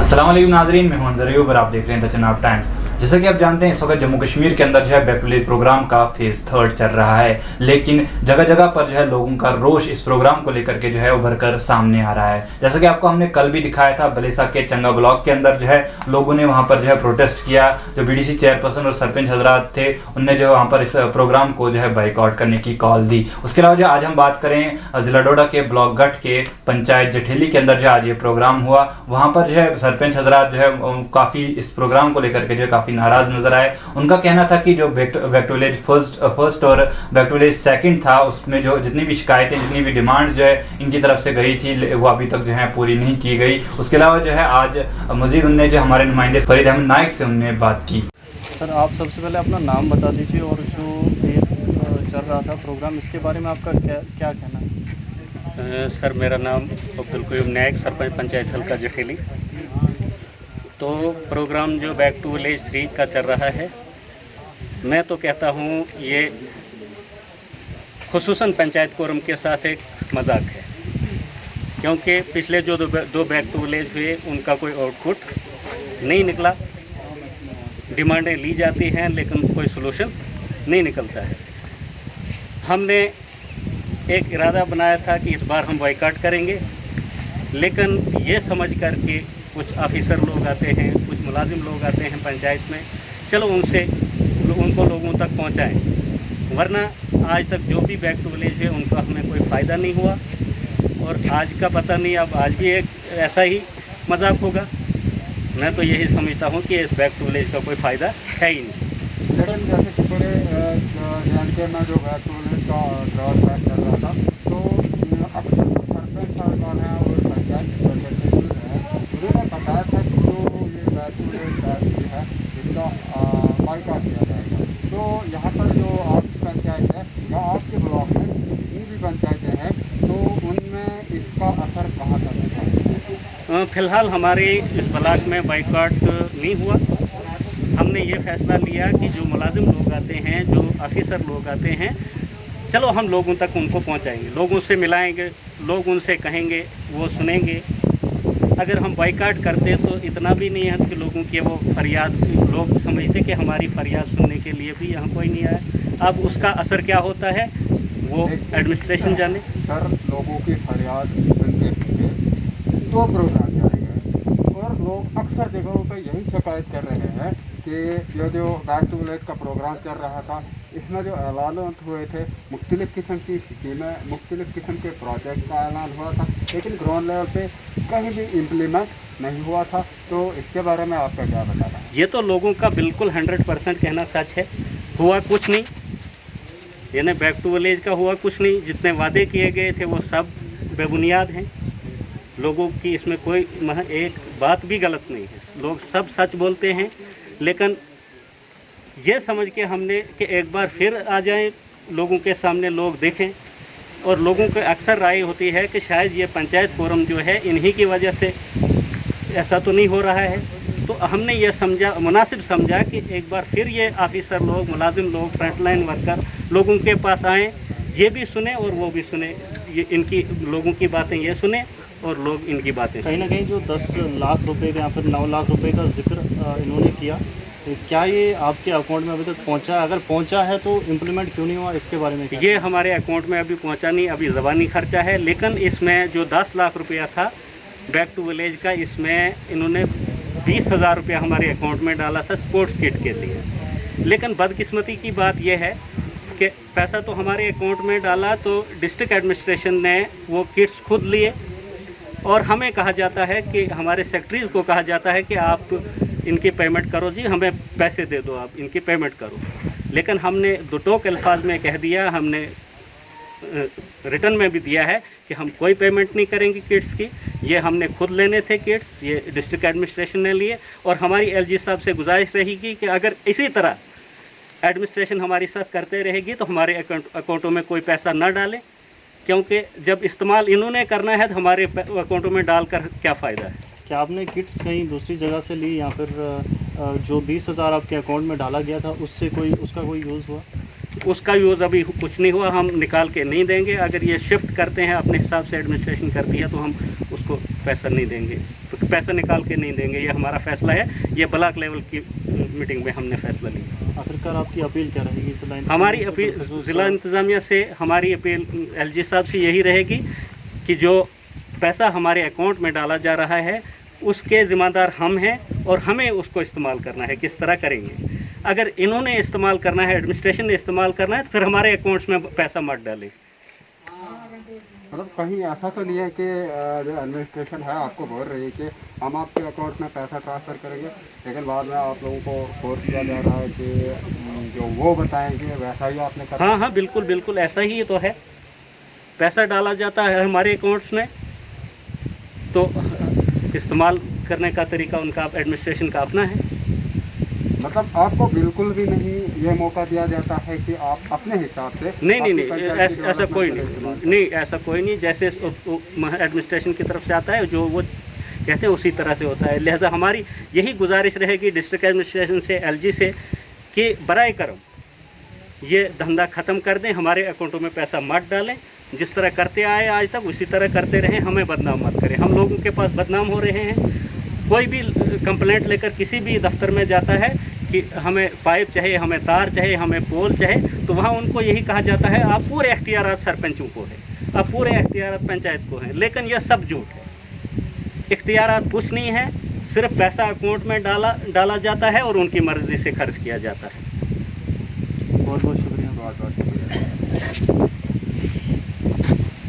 अस्सलाम वालेकुम नाज़रीन, मैं हूं अंज़र अयूब और आप देख रहे हैं द चनाब टाइम्स। जैसा कि आप जानते हैं, इस वक्त जम्मू कश्मीर के अंदर जो है बैक टू विलेज प्रोग्राम का फेज़ 3 चल रहा है, लेकिन जगह जगह पर जो है लोगों का रोष इस प्रोग्राम को लेकर के जो है उभर कर सामने आ रहा है। जैसा कि आपको हमने कल भी दिखाया था, बलेसा के चंगा ब्लॉक के अंदर जो है लोगों ने वहाँ पर जो है प्रोटेस्ट किया। जो BDC चेयरपर्सन और सरपंच हजरात थे, उनने जो है वहाँ पर इस प्रोग्राम को जो है बाइकआउट करने की कॉल दी। उसके अलावा जो आज हम बात करें ज़िला डोडा के ब्लॉक गढ़ के पंचायत जठेली के अंदर जो आज ये प्रोग्राम हुआ, वहाँ पर जो है सरपंच हजरात जो है काफ़ी इस प्रोग्राम को लेकर के जो है काफ़ी नाराज़ नजर आए। उनका कहना था कि जो बैक टू विलेज फर्स्ट और बैक टू विलेज सेकंड था, उसमें जो जितनी भी शिकायतें, जितनी भी डिमांड्स जो है इनकी तरफ से गई थी, वो अभी तक जो है पूरी नहीं की गई। उसके अलावा जो है आज मजीद उनने जो हमारे नुमाइंदे फरीद अहमद नाइक से उनने बात की। सर, आप सबसे पहले अपना नाम बता दीजिए और जो ये चल रहा था प्रोग्राम, इसके बारे में आपका क्या कहना है? सर, मेरा नाम अब्दुल क़यूम नायक, सरपंच पंचायत हल्का जठेली। तो प्रोग्राम जो बैक टू विलेज 3 का चल रहा है, मैं तो कहता हूँ ये खुसूसन पंचायत कोरम के साथ एक मजाक है, क्योंकि पिछले जो दो बैक टू विलेज हुए उनका कोई आउटपुट नहीं निकला। डिमांडें ली जाती हैं लेकिन कोई सलूशन नहीं निकलता है। हमने एक इरादा बनाया था कि इस बार हम बॉयकॉट करेंगे, लेकिन ये समझ कर के कुछ ऑफिसर लोग आते हैं, कुछ मुलाजिम लोग आते हैं पंचायत में, चलो उनको लोगों तक पहुंचाएं, वरना आज तक जो भी बैक टू विलेज है उनका हमें कोई फ़ायदा नहीं हुआ। और आज का पता नहीं, अब आज भी एक ऐसा ही मजाक होगा। मैं तो यही समझता हूँ कि इस बैक टू विलेज का कोई फ़ायदा है ही नहीं। लेकिन जैसे कि पूरे जानते में जो बैक टू विलेज का ड्राउट बैक चल रहा था, तो अक्सर सरपंच साहबान हैं और पंचायत सेक्रेटरी हैं, उन्होंने बताया था कि जो ये बैक टू विलेज है इसका बाइकआउट किया जाएगा। तो यहाँ पर जो आपकी पंचायत है या आपके ब्लॉक में जितनी भी पंचायतें हैं, तो उनमें इसका असर कहाँ तक है? फ़िलहाल हमारे इस ब्लॉक में बाइकआउट नहीं हुआ। हमने ये फ़ैसला लिया कि जो मुलाजिम लोग आते हैं, जो ऑफिसर लोग आते हैं, चलो हम लोगों तक उनको पहुंचाएंगे, लोगों से मिलाएंगे, लोग उनसे कहेंगे, वो सुनेंगे। अगर हम बाइकआउट करते तो इतना भी नहीं है कि लोगों की वो फरियाद, लोग समझते कि हमारी फरियाद सुनने के लिए भी यहाँ कोई नहीं आया। अब उसका असर क्या होता है वो एडमिनिस्ट्रेशन जाने। सर, लोगों की फरियाद सुनते हुए 2 प्रोग्राम जारी है और लोग अक्सर जगहों पर यही शिकायत कर रहे हैं कि ये जो बैक टू विलेज का प्रोग्राम चल रहा था, इसमें जो ऐलान हुए थे, मुख्तलिफ़ किस्म की स्कीमें, मुख्तलिफ़ किस्म के प्रोजेक्ट का ऐलान हुआ था, लेकिन ग्राउंड लेवल पे कहीं भी इम्प्लीमेंट नहीं हुआ था। तो इसके बारे में आपका क्या बताना है? ये तो लोगों का बिल्कुल 100% कहना सच है। हुआ कुछ नहीं, यानी बैक टू विलेज का हुआ कुछ नहीं। जितने वादे किए गए थे वो सब बेबुनियाद हैं। लोगों की इसमें कोई एक बात भी गलत नहीं है, लोग सब सच बोलते हैं। लेकिन ये समझ के हमने कि एक बार फिर आ जाएं, लोगों के सामने लोग देखें, और लोगों को अक्सर राय होती है कि शायद ये पंचायत फोरम जो है इन्हीं की वजह से ऐसा तो नहीं हो रहा है। तो हमने ये समझा, मुनासिब समझा कि एक बार फिर ये ऑफिसर लोग, मुलाजिम लोग, फ्रंटलाइन वर्कर लोगों के पास आएँ, ये भी सुने और वो भी सुने, ये इनकी लोगों की बातें ये सुने और लोग इनकी बातें। कहीं ना कहीं जो 10 लाख रुपए का या फिर 9 लाख रुपए का जिक्र इन्होंने किया, तो क्या ये आपके अकाउंट में अभी तक पहुंचा? अगर पहुंचा है तो इम्प्लीमेंट क्यों नहीं हुआ, इसके बारे में क्या? ये हमारे अकाउंट में अभी पहुंचा नहीं, अभी ज़बानी खर्चा है। लेकिन इसमें जो 10 लाख रुपया था बैक टू विलेज का, इसमें इन्होंने 20,000 रुपया हमारे अकाउंट में डाला था स्पोर्ट्स किट के लिए। लेकिन बदकिस्मती की बात यह है कि पैसा तो हमारे अकाउंट में डाला, तो डिस्ट्रिक्ट एडमिनिस्ट्रेशन ने वो किट्स खुद लिए, और हमें कहा जाता है कि हमारे सेक्रेटरीज़ को कहा जाता है कि आप इनकी पेमेंट करो जी, हमें पैसे दे दो, आप इनकी पेमेंट करो। लेकिन हमने दो टोक अल्फाज में कह दिया, हमने रिटर्न में भी दिया है कि हम कोई पेमेंट नहीं करेंगे किट्स की। ये हमने खुद लेने थे किट्स, ये डिस्ट्रिक्ट एडमिनिस्ट्रेशन ने लिए। और हमारी LG साहब से गुजारिश रहेगी कि अगर इसी तरह एडमिनिस्ट्रेशन हमारे साथ करते रहेगी तो हमारे अकाउंटों में कोई पैसा ना डालें, क्योंकि जब इस्तेमाल इन्होंने करना है तो हमारे अकाउंटों में डालकर क्या फ़ायदा है। क्या आपने किट्स कहीं दूसरी जगह से ली, या फिर जो 20,000 आपके अकाउंट में डाला गया था उससे उसका कोई यूज़ हुआ? उसका यूज़ अभी कुछ नहीं हुआ, हम निकाल के नहीं देंगे। अगर ये शिफ्ट करते हैं अपने हिसाब से, एडमिनिस्ट्रेशन करती है, तो हम उसको पैसा नहीं देंगे। पैसा निकाल के नहीं देंगे, ये हमारा फैसला है। ये ब्लॉक लेवल की मीटिंग में हमने फैसला लिया। आखिरकार आपकी अपील क्या रहेगी? हमारी अपील ज़िला इंतज़ामिया से, हमारी अपील LG साहब से यही रहेगी कि जो पैसा हमारे अकाउंट में डाला जा रहा है उसके ज़िम्मेदार हम हैं और हमें उसको इस्तेमाल करना है। किस तरह करेंगे? अगर इन्होंने इस्तेमाल करना है, एडमिनिस्ट्रेशन ने इस्तेमाल करना है, तो फिर हमारे अकाउंट्स में पैसा मत डालें। मतलब कहीं ऐसा तो नहीं है कि जो एडमिनिस्ट्रेशन है आपको बोल रही है कि हम आपके अकाउंट में पैसा ट्रांसफ़र करेंगे, लेकिन बाद में आप लोगों को फोर्स किया जा रहा है कि जो वो बताएंगे वैसा ही आपने करना? हाँ, बिल्कुल बिल्कुल ऐसा ही तो है। पैसा डाला जाता है हमारे अकाउंट्स में, तो इस्तेमाल करने का तरीका उनका, एडमिनिस्ट्रेशन का अपना है। मतलब आपको बिल्कुल भी नहीं ये मौका दिया जाता है कि आप अपने हिसाब से? नहीं, ऐसा कोई नहीं, ऐसा कोई नहीं। जैसे एडमिनिस्ट्रेशन की तरफ से आता है, जो वो कहते हैं उसी तरह से होता है। लिहाजा हमारी यही गुजारिश रहेगी डिस्ट्रिक्ट एडमिनिस्ट्रेशन से, LG से, कि बराए करम ये धंधा ख़त्म कर दें, हमारे अकाउंटों में पैसा मत डालें। जिस तरह करते आए आज तक उसी तरह करते रहें, हमें बदनाम मत करें। हम लोगों के पास बदनाम हो रहे हैं। कोई भी कंप्लेंट लेकर किसी भी दफ्तर में जाता है कि हमें पाइप चाहिए, हमें तार चाहिए, हमें पोल चाहिए, तो वहाँ उनको यही कहा जाता है आप पूरे इख्तियारात सरपंचों को है, आप पूरे इख्तियारात पंचायत को हैं। लेकिन यह सब झूठ है। इख्तियारात कुछ नहीं है, सिर्फ पैसा अकाउंट में डाला जाता है और उनकी मर्ज़ी से खर्च किया जाता है। बहुत बहुत शुक्रिया। बहुत बहुत शुक्रिया।